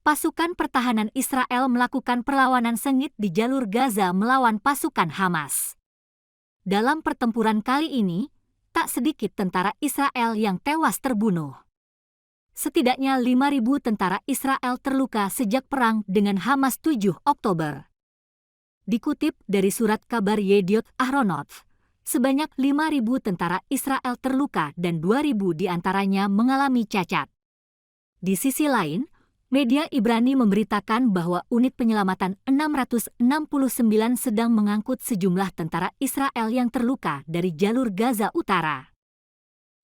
pasukan pertahanan Israel melakukan perlawanan sengit di jalur Gaza melawan pasukan Hamas. Dalam pertempuran kali ini, tak sedikit tentara Israel yang tewas terbunuh. Setidaknya 5.000 tentara Israel terluka sejak perang dengan Hamas 7 Oktober. Dikutip dari surat kabar Yediot Ahronoth, sebanyak 5.000 tentara Israel terluka dan 2.000 diantaranya mengalami cacat. Di sisi lain, media Ibrani memberitakan bahwa unit penyelamatan 669 sedang mengangkut sejumlah tentara Israel yang terluka dari jalur Gaza Utara.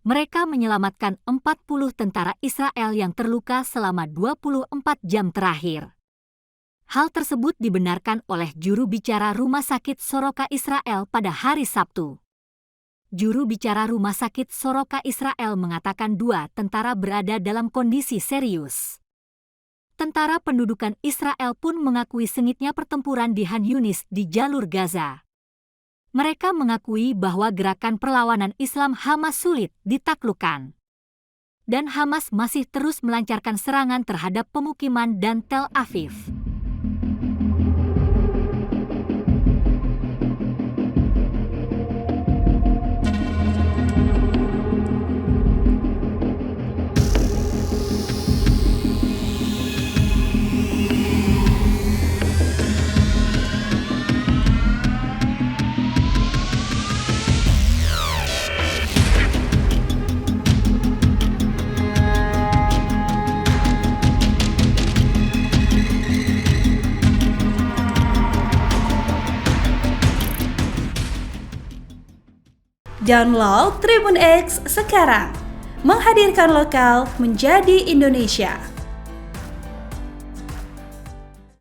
Mereka menyelamatkan 40 tentara Israel yang terluka selama 24 jam terakhir. Hal tersebut dibenarkan oleh juru bicara Rumah Sakit Soroka Israel pada hari Sabtu. Juru bicara Rumah Sakit Soroka Israel mengatakan 2 tentara berada dalam kondisi serius. Tentara pendudukan Israel pun mengakui sengitnya pertempuran di Han Yunis di jalur Gaza. Mereka mengakui bahwa gerakan perlawanan Islam Hamas sulit ditaklukkan. Dan Hamas masih terus melancarkan serangan terhadap pemukiman dan Tel Aviv. Download Tribun X sekarang, menghadirkan lokal menjadi Indonesia.